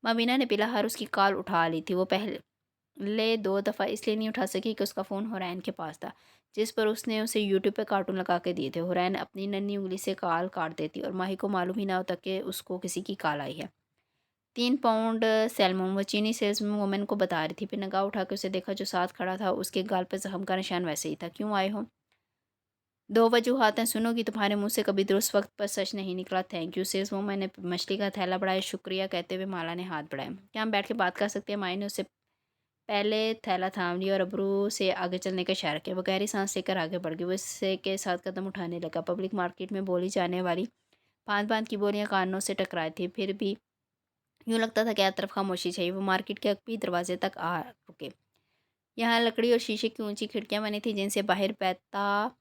माबीना ने बिलाहर उसकी कॉल उठा ली थी। वो पहले 2 दफ़ा इसलिए नहीं उठा सकी कि उसका फ़ोन हुरैन के पास था, जिस पर उसने उसे यूट्यूब पे कार्टून लगा के दिए थे। हुरैन अपनी नन्ही उँगली से कॉल काट देती और माही को मालूम ही ना होता कि उसको किसी की कॉल आई है। 3 पाउंड सैल्मन वो चीनी सेल्स वूमन को बता रही थी। फिर निगाह उठा के उसे देखा जो साथ खड़ा था, उसके गाल पे ज़ख्म का निशान वैसे ही था। क्यों आए हो? 2 वजूहात हैं, सुनो कि तुम्हारे मुँह से कभी दुरुस्त वक़्त पर सच नहीं निकला। थैंक यू सेल्स वूमन ने मछली का थैला बढ़ाया। शुक्रिया कहते हुए माला ने हाथ बढ़ाया। क्या हम बैठ के बात कर सकते हैं? माही ने उससे पहले थैला थाम लिया और अबरू से आगे चलने का इशारा किया। वो गहरी सांस लेकर आगे बढ़ गई। वो इससे के साथ कदम उठाने लगा। पब्लिक मार्केट में बोली जाने वाली भांत-भांत की बोलियां कानों से टकराई थी। फिर भी यूँ लगता था कि हर तरफ खामोशी चाहिए। वो मार्केट के अगली दरवाजे तक आ रुके। यहाँ लकड़ी और शीशे की ऊंची खिड़कियाँ बनी थी जिनसे बाहर बहता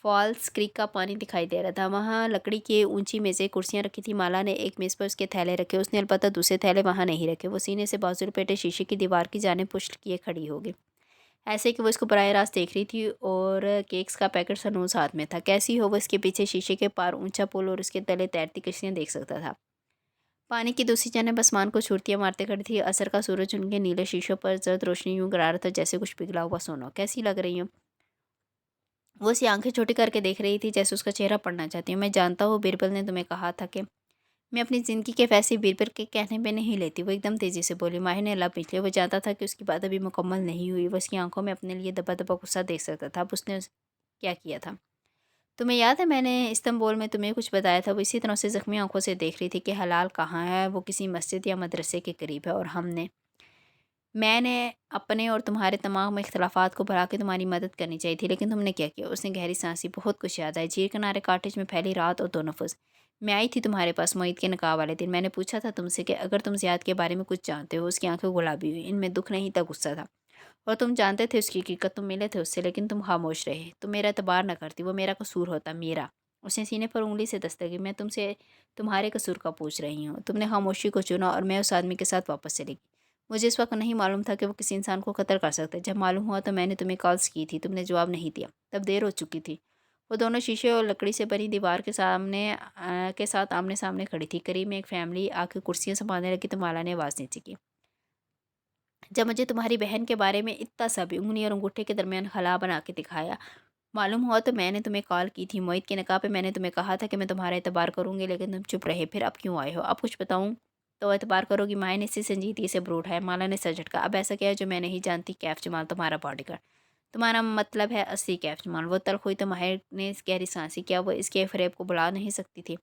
फॉल्स क्रीक का पानी दिखाई दे रहा था। वहाँ लकड़ी की ऊंची मेज़ें कुर्सियाँ रखी थी। माला ने एक मेज़ पर उसके थैले रखे। उसने अलबत्ता दूसरे थैले वहाँ नहीं रखे। वो सीने से बाजू लपेटे शीशे की दीवार की जानिब पुष्ट किए खड़ी हो गई, ऐसे कि वो इसको बराह रास्त देख रही थी। और केक्स का पैकेट सनूस हाथ में था। कैसी हो? वो इसके पीछे शीशे के पार ऊंचा पुल और उसके तले तैरती कश्तियाँ देख सकता था। पानी की दूसरी जानिब आसमान को छुड़तियाँ मारते खड़ी थी। असर का सूरज उनके नीले शीशों पर जर्द रोशनी यूं गिरा रहा था जैसे कुछ पिघला हुआ सोना। कैसी लग रही हूँ? वो उसकी आंखें छोटी करके देख रही थी जैसे उसका चेहरा पढ़ना चाहती हूँ। मैं जानता हूँ बीरबल ने तुम्हें कहा था कि मैं अपनी ज़िंदगी के फैसले बीरबल के कहने पे नहीं लेती। वो एकदम तेज़ी से बोली। माहिर ने लब निचले। वो जानता था कि उसकी बात अभी मुकम्मल नहीं हुई। वो उसकी आंखों में अपने लिए दबा दबा गुस्सा देख सकता था। अब उसने क्या किया था? तुम्हें याद है मैंने इस्तांबुल में तुम्हें कुछ बताया था? वो इसी तरह से ज़ख्मी आंखों से देख रही थी कि हलाल कहाँ है। वो किसी मस्जिद या मदरसे के करीब है और मैंने अपने और तुम्हारे तमाम इख्तलाफात को भरा के तुम्हारी मदद करनी चाहिए थी, लेकिन तुमने क्या किया? उसने गहरी सांस ली। बहुत कुछ याद आया। झील किनारे कॉटेज में फैली रात और 2 नफस। मैं आई थी तुम्हारे पास मोहित के निकाह वाले दिन। मैंने पूछा था तुमसे कि अगर तुम ज़ियाद के बारे में कुछ जानते हो। उसकी आंखें गुलाबी हुई। इनमें दुख नहीं था, गुस्सा था। और तुम जानते थे उसकी हकीकत। तुम मिले थे उससे, लेकिन तुम खामोश रहे। तुम मेरा एतबार न करती। वो मेरा कसूर होता, मेरा। उसने सीने पर उंगली से दस्तक दी। मैं तुमसे तुम्हारे कसूर का पूछ रही हूँ। तुमने खामोशी को चुना और मैं उस आदमी के साथ वापस चली गई। मुझे इस वक्त नहीं मालूम था कि वो किसी इंसान को कत्ल कर सकता है। जब मालूम हुआ तो मैंने तुम्हें कॉल्स की थी। तुमने जवाब नहीं दिया। तब देर हो चुकी थी। वो दोनों शीशे और लकड़ी से बनी दीवार के साथ आमने सामने खड़ी थी। करीब में एक फैमिली आके कुर्सियाँ संभालने लगी तो माला ने आवाज़ नीचे की। जब मुझे तुम्हारी बहन के बारे में इतना सा भी उंगली और अंगूठे के दरमियान खला बना के दिखाया मालूम हुआ तो मैंने तुम्हें कॉल की थी। मोहित के निकाह पे मैंने तुम्हें कहा था कि मैं तुम्हारा एतबार करूंगी, लेकिन तुम चुप रहे। फिर अब क्यों आए हो? अब कुछ बताऊं तो एतबार करोगी? माया ने इसी संजीदगी से ब्रूट है। माला ने सर झटका। अब ऐसा क्या है जो मैं नहीं जानती? कैफ जमाल तुम्हारा बॉडीगार्ड। तुम्हारा मतलब है असली कैफ जमाल? वो तल्ख हुई तो माहिर ने गहरी सांसी। क्या वो इसके फरेब को बुला नहीं सकती थी?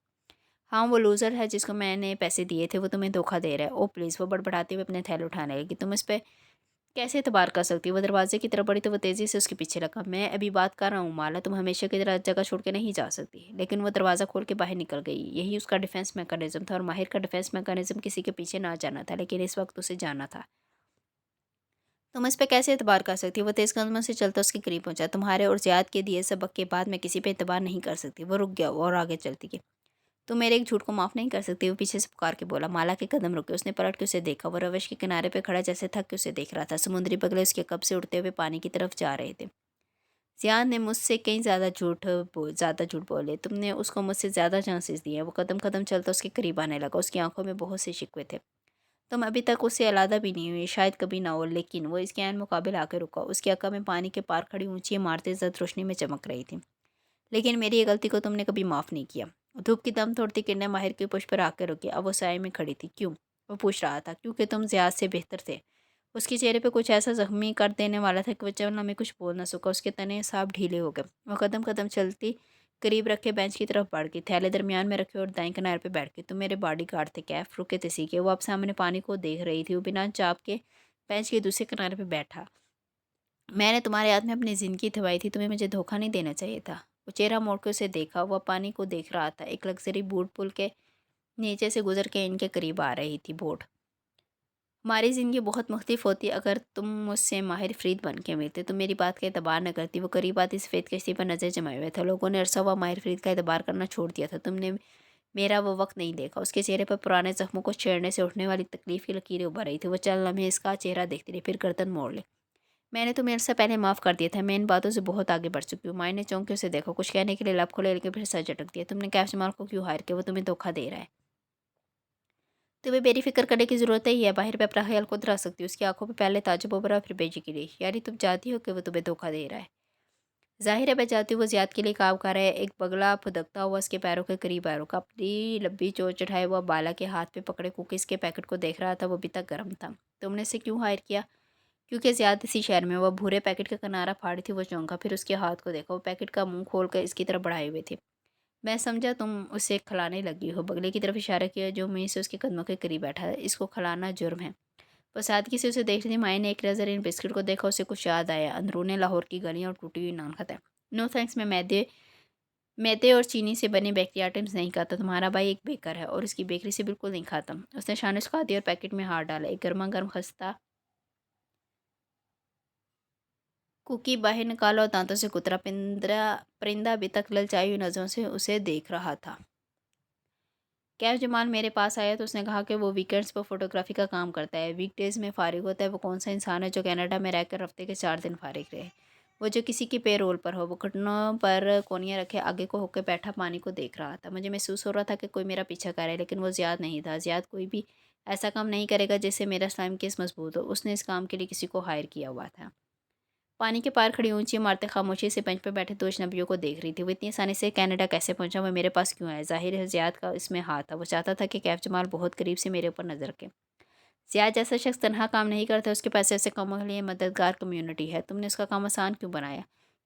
हाँ, वो लूज़र है जिसको मैंने पैसे दिए थे, वो तुम्हें धोखा दे रहा है। ओ प्लीज़, वो बड़बड़ाते हुए अपने थैले उठाने लगी। तुम इस पे कैसे एतबार कर सकती हो? वो दरवाजे की तरफ बढ़ी तो वो तेज़ी से उसके पीछे लगा। मैं अभी बात कर रहा हूँ माला, तुम हमेशा की तरह जगह छोड़ के नहीं जा सकती। लेकिन वो दरवाज़ा खोल के बाहर निकल गई। यही उसका डिफेंस मैकेनिज़्म था और माहिर का डिफेंस मैकेनिज़्म किसी के पीछे ना जाना था, लेकिन इस वक्त उसे जाना था। तुम इस पे कैसे एतबार कर सकती हो? वो तेज़ कदमों से चलता उसके करीब पहुंचा। तुम्हारे और ज़ियाद के दिए सबक के बाद मैं किसी पे एतबार नहीं कर सकती। वो रुक गया और आगे चलती गई। तुम मेरे एक झूठ को माफ़ नहीं कर सकती। वो पीछे से पुकार के बोला। माला के कदम रुके। उसने पलट के उसे देखा। वो रवश के किनारे पे खड़ा जैसे थक के उसे देख रहा था। समुद्री बगले उसके कब से उड़ते हुए पानी की तरफ जा रहे थे। ज़ियाद ने मुझसे कहीं ज़्यादा झूठ बोले। तुमने उसको मुझसे ज़्यादा चांसेस दिए हैं। वो कदम कदम चलता उसके करीब आने लगा। उसकी आंखों में बहुत से शिकवे थे। तुम अभी तक उससे अलहदा भी नहीं हुई, शायद कभी ना हो। लेकिन वो इसके ऐन मुकाबिल आके रुका। उसकी अक्ल में पानी के पार खड़ी ऊंची इमारतें जद रोशनी में चमक रही थी। लेकिन मेरी ये गलती को तुमने कभी माफ़ नहीं किया। धूप की दम तोड़ती किरणें माहिर के पुष्प पर आकर रुकी। अब वो साए में खड़ी थी। क्यों? वो पूछ रहा था। क्योंकि तुम ज़ियाद से बेहतर थे। उसके चेहरे पे कुछ ऐसा ज़ख्मी कर देने वाला था कि वो चवन्ना में कुछ बोल न सका। उसके तने साफ ढीले हो गए। वो कदम कदम चलती करीब रखे बेंच की तरफ बढ़ गई। थैले दरमियान में रखे और दाएं किनारे पे बैठ गई। तुम मेरे बॉडीगार्ड थे कैफ। रुके थे सीखे। वो अब सामने पानी को देख रही थी। वो बिना चाप के बेंच के दूसरे किनारे पे बैठा। मैंने तुम्हारे हाथ में अपनी ज़िंदगी थमाई थी। तुम्हें मुझे धोखा नहीं देना चाहिए था। वो चेहरा मोड़ के उसे देखा। वह पानी को देख रहा था। एक लग्जरी बूट पुल के نیچے سے گزر کے ان کے قریب آ رہی تھی بوٹ۔ ہماری زندگی بہت مختلف ہوتی، اگر تم مجھ سے ماہر فرید بن کے ملتے تو میری بات کا اعتبار نہ کرتی۔ وہ قریب آتی سفید کشتی پر نظر جمائے ہوئے تھا۔ لوگوں نے عرصہ ہوا ماہر فرید کا اعتبار کرنا چھوڑ دیا تھا۔ تم نے میرا وہ وقت نہیں دیکھا۔ اس کے چہرے پر پرانے زخموں کو چھیڑنے سے اٹھنے والی تکلیف کی لکیریں ابھر رہی تھی۔ وہ چند لمحے اس کا چہرہ دیکھتی رہی، پھر گردن موڑ لی۔ میں نے تمہیں عرصہ پہلے معاف کر دیا تھا، میں ان باتوں سے بہت آگے بڑھ چکی ہوں۔ مائر نے چونک کے اسے دیکھا، کچھ کہنے کے لیے لب کھولے لیکن پھر سر جھٹک دیا۔ تم نے کیف جمال کو کیوں ہائر کیا؟ وہ تمہیں دھوکہ دے رہا ہے۔ تمہیں میری فکر کرنے کی ضرورت ہی ہے، باہر پہ اپنا خیال خود رکھ سکتی ہو۔ اس کی آنکھوں پہ پہلے تعجب ابھرا پھر بے یقینی۔ یعنی تم چاہتی ہو کہ وہ تمہیں دھوکہ دے رہا ہے؟ ظاہر ہے میں چاہتی ہوں۔ وہ زیاد کے لیے کام کر رہا ہے۔ ایک بگلا پھدکتا ہوا اس کے پیروں کے قریب آیا، رکا، اپنی لمبی چوچ چڑھائے ہوا بالا کے ہاتھ پہ پکڑے کوکیز کے پیکٹ کو دیکھ رہا تھا۔ وہ ابھی تک گرم تھا۔ تم نے اسے کیوں ہائر کیا؟ کیونکہ زیاد اسی شہر میں۔ وہ بھورے پیکٹ کا کنارہ پھاڑی تھی۔ وہ چونکا، پھر اس کے ہاتھ کو دیکھا۔ وہ پیکٹ کا منہ کھول کر اس کی طرف بڑھائے ہوئے تھے۔ میں سمجھا تم اسے کھلانے لگی ہو۔ بگلے کی طرف اشارہ کیا جو امید سے اس کے قدموں کے قریب بیٹھا تھا۔ اس کو کھلانا جرم ہے۔ وہ سادگی سے اسے دیکھ رہی تھی۔ مائع نے ایک نظر ان بسکٹ کو دیکھا، اسے کچھ یاد آیا، اندرون لاہور کی گلیاں اور ٹوٹی ہوئی نان خطیں۔ نو تھینکس، میں میدے اور چینی سے بنے بیکری آئٹمز نہیں کھاتا۔ تمہارا بھائی ایک بیکر ہے اور اس کی بیکری سے بالکل نہیں کھاتا۔ اس نے شانے سکھا دی اور پیکٹ میں ہاتھ ڈالا۔ ایک گرما گرم خستہ کوکی باہر نکالا اور دانتوں سے کترا۔ پرندہ ابھی تک للچائی ہوئی نظروں سے اسے دیکھ رہا تھا۔ کیف جمال میرے پاس آیا تو اس نے کہا کہ وہ ویکینڈز پر فوٹوگرافی کا کام کرتا ہے، ویک ڈیز میں فارغ ہوتا ہے۔ وہ کون سا انسان ہے جو کینیڈا میں رہ کر ہفتے کے 4 دن فارغ رہے؟ وہ جو کسی کی پے رول پر ہو۔ وہ گھٹنوں پر کونیاں رکھے آگے کو ہو کے بیٹھا پانی کو دیکھ رہا تھا۔ مجھے محسوس ہو رہا تھا کہ کوئی میرا پیچھا کر رہا ہے، لیکن وہ زیاد نہیں تھا۔ زیاد کوئی بھی ایسا کام نہیں کرے گا جس سے میرا اسلام کیس مضبوط ہو۔ اس نے اس کام کے لیے کسی کو ہائر کیا ہوا تھا۔ پانی کے پار کھڑی اونچی عمارتیں خاموشی سے بینچ پہ بیٹھے 2 اجنبیوں کو دیکھ رہی تھی۔ وہ اتنی آسانی سے کینیڈا کیسے پہنچا؟ وہ میرے پاس کیوں آیا؟ ظاہر ہے زیاد کا اس میں ہاتھ تھا۔ وہ چاہتا تھا کہ کیف جمال بہت قریب سے میرے اوپر نظر رکھے۔ زیاد جیسا شخص تنہا کام نہیں کرتا، اس کے پاس ایسے کاموں کے لیے مددگار کمیونٹی ہے۔ تم نے اس کا کام آسان کیوں بنایا؟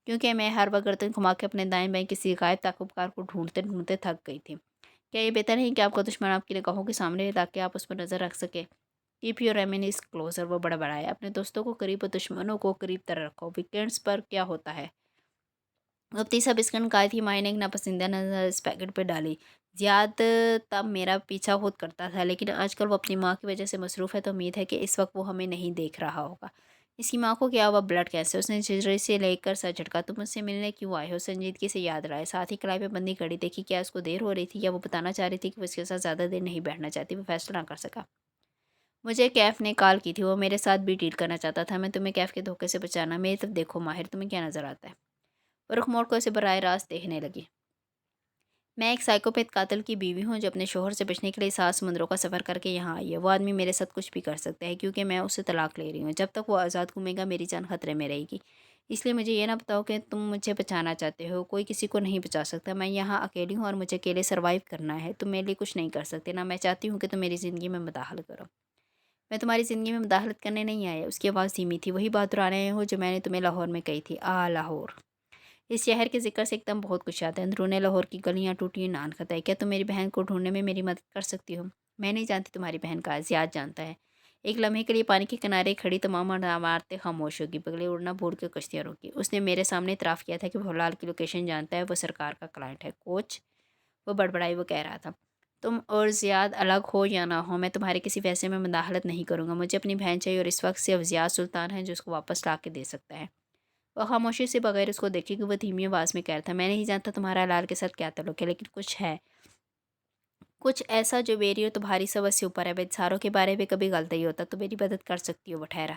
کیونکہ میں ہر وقت گردن گھما کے اپنے دائیں بائیں کسی غائب تعاقبکار کو ڈھونڈتے ڈھونڈتے تھک گئی تھی۔ کیا یہ بہتر نہیں کہ آپ کا دشمن آپ کی نگاہوں کے سامنے رہے تاکہ آپ اس پر نظر رکھ سکیں؟ کیپ یور ایمینیز کلوزر، وہ بڑبڑایا۔ اپنے دوستوں کو قریب اور دشمنوں کو قریب تر رکھو۔ ویکینڈز پر کیا ہوتا ہے؟ اب تیسرا بسکٹ نکالی تھی۔ مائع نے ایک ناپسندیدہ نظر اس پیکٹ پہ ڈالی۔ زیاد تب میرا پیچھا خود کرتا تھا، لیکن آج کل وہ اپنی ماں کی وجہ سے مصروف ہے، تو امید ہے کہ اس وقت وہ ہمیں نہیں دیکھ رہا ہوگا۔ اس کی ماں کو کیا ہوا؟ Blood cancer. اس نے جھجری سے لے کر سر جھٹکا۔ تم مجھ سے ملنے کیوں آئے ہو؟ سنجیدگی سے یاد رہا ہے۔ ساتھ ہی کلائی پہ بندی کڑی دیکھی۔ کیا اس کو دیر ہو رہی تھی یا وہ بتانا چاہ رہی تھی کہ وہ اس کے ساتھ زیادہ دیر نہیں بیٹھنا چاہتی؟ وہ فیصلہ نہ کر سکا۔ مجھے کیف نے کال کی تھی، وہ میرے ساتھ بھی ڈیل کرنا چاہتا تھا۔ میں تمہیں کیف کے دھوکے سے بچانا۔ میری طرف دیکھو ماہر، تمہیں کیا نظر آتا ہے؟ وہ رخ موڑ کر اسے براہ راست دیکھنے لگی۔ میں ایک سائیکوپیتھ قاتل کی بیوی ہوں جو اپنے شوہر سے بچنے کے لیے 7 سمندروں کا سفر کر کے یہاں آئی ہے۔ وہ آدمی میرے ساتھ کچھ بھی کر سکتا ہے کیونکہ میں اسے طلاق لے رہی ہوں۔ جب تک وہ آزاد گھومے گا میری جان خطرے میں رہے گی۔ اس لیے مجھے یہ نہ بتاؤ کہ تم مجھے بچانا چاہتے ہو۔ کوئی کسی کو نہیں بچا سکتا۔ میں یہاں اکیلی ہوں اور مجھے اکیلے سروائیو کرنا ہے۔ تم میرے لیے کچھ نہیں کر سکتے، نہ میں چاہتی ہوں کہ تم میری زندگی میں مداخلت کرو۔ میں تمہاری زندگی میں مداخلت کرنے نہیں آیا۔ اس کی آواز دھیمی تھی۔ وہی بات دہرانے ہو جو میں نے تمہیں لاہور میں کہی تھی۔ لاہور! اس شہر کے ذکر سے ایک دم بہت کچھ یاد ہے۔ اندرون لاہور کی گلیاں، ٹوٹی ہوئی نان خطیں۔ کیا تم میری بہن کو ڈھونڈنے میں میری مدد کر سکتی ہو؟ میں نہیں جانتی تمہاری بہن کا، زیاد جانتا ہے۔ ایک لمحے کے لیے پانی کے کنارے کھڑی تمام عمارتیں خاموش ہوگی۔ بگلے اڑنا بھول کے کشتیاں روکی۔ اس نے میرے سامنے اعتراف کیا تھا کہ وہ ہلال کی لوکیشن جانتا ہے۔ وہ سرکار کا کلائنٹ ہے۔ کوچ! وہ بڑبڑائی۔ وہ کہہ رہا تھا تم اور زیاد الگ ہو یا نہ ہو، میں تمہارے کسی فیصلے میں مداخلت نہیں کروں گا۔ مجھے اپنی بہن چاہیے اور اس وقت صرف زیاد سلطان ہے جو اس کو واپس لا کے دے سکتا ہے۔ وہ خاموشی سے بغیر اس کو دیکھے کہ وہ دھیمی آواز میں کہہ رہا تھا میں نہیں جانتا تمہارا ہلال کے ساتھ کیا تعلق ہے، لیکن کچھ ہے، کچھ ایسا جو میری اور تمہاری سمجھ سے اوپر ہے۔ بےسہاروں کے بارے میں کبھی غلط ہی ہوتا، تو میری مدد کر سکتی ہو۔ وہ ٹھہرا۔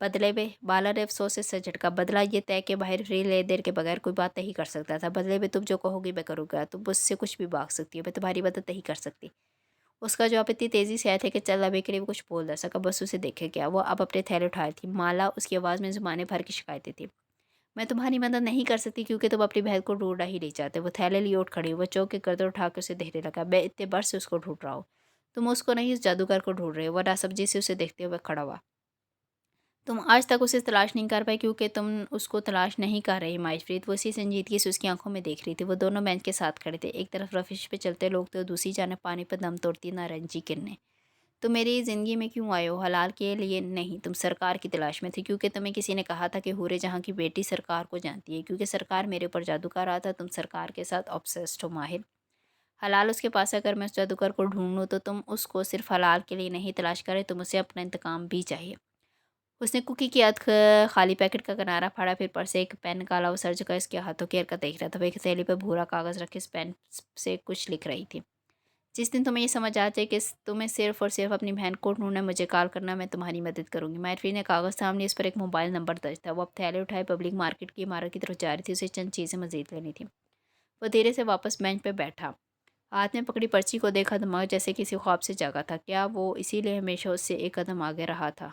بدلے میں؟ بالا نے افسوس سے سر جھٹکا۔ بدلہ یہ طے کہ باہر فری لے دیر کے بغیر کوئی بات نہیں کر سکتا تھا۔ بدلے میں تم جو کہو گی میں کروں گا۔ تم مجھ سے کچھ بھی مانگ سکتی ہو، میں تمہاری مدد نہیں کر سکتی۔ اس کا جواب اتنی تیزی سے آیا تھا کہ چند لمحے کے لیے وہ کچھ بول نہ سکا، بس اسے دیکھے گیا۔ وہ اب اپنے تھیلے اٹھائے تھی۔ مالا! اس کی آواز میں زبانیں بھر کی شکایتیں تھیں۔ میں تمہاری مدد نہیں کر سکتی کیونکہ تم اپنی بہن کو ڈھونڈنا ہی نہیں چاہتے۔ وہ تھیلے لیے اٹھ کھڑی۔ وہ چونک کے گردن اٹھا کے اسے دیکھنے لگا۔ میں اتنے برس سے اس کو ڈھونڈ رہا ہوں۔ تم اس کو نہیں، اس جادوگر کو ڈھونڈ رہے ہو۔ وہ ناسمجھی سے اسے دیکھتے ہوئے کھڑا ہوا۔ تم آج تک اسے تلاش نہیں کر پائی کیونکہ تم اس کو تلاش نہیں کر رہی ماہر فرید۔ وہ اسی سنجیدگی سے اس کی آنکھوں میں دیکھ رہی تھی۔ وہ دونوں بینچ کے ساتھ کھڑے تھے۔ ایک طرف رفش پہ چلتے لوگ تھے اور دوسری جانب پانی پہ دم توڑتی نارنجی کرنیں۔ تم میری زندگی میں کیوں آئے ہو؟ حلال کے لیے نہیں، تم سرکار کی تلاش میں تھے کیونکہ تمہیں کسی نے کہا تھا کہ حورے جہاں کی بیٹی سرکار کو جانتی ہے، کیونکہ سرکار میرے اوپر جادو کر رہا تھا۔ تم سرکار کے ساتھ آبسیسڈ ہو ماہر۔ حلال اس کے پاس ہے، اگر میں اس جادوگر کو ڈھونڈوں تو تم اس کو صرف حلال کے لیے نہیں تلاش کرے، تم اسے اپنا انتقام بھی چاہیے۔ اس نے کوکی کی خالی پیکٹ کا کنارہ پھاڑا، پھر پر سے ایک پین نکالا، وہ سر جھکا اس کے ہاتھوں کی حرکت دیکھ رہا تھا۔ وہ ایک تھیلی پہ بھورا کاغذ رکھے اس پین سے کچھ لکھ رہی تھی۔ جس دن تمہیں یہ سمجھ آ جائے کہ تمہیں صرف اور صرف اپنی بہن کو ڈھونڈنا ہے، مجھے کال کرنا، میں تمہاری مدد کروں گی۔ ماہر نے کاغذ سامنے، اس پر ایک موبائل نمبر درج تھا۔ وہ اب تھیلے اٹھائے پبلک مارکیٹ کی عمارت کی طرف جا رہی تھی، اسے چند چیزیں مزید لینی تھیں۔ وہ دھیرے سے واپس بینچ پہ بیٹھا، ہاتھ میں پکڑی پرچی کو دیکھا، دماغ جیسے کسی خواب سے جاگا تھا۔ کیا وہ اسی لیے ہمیشہ اس سے ایک قدم آگے رہا تھا؟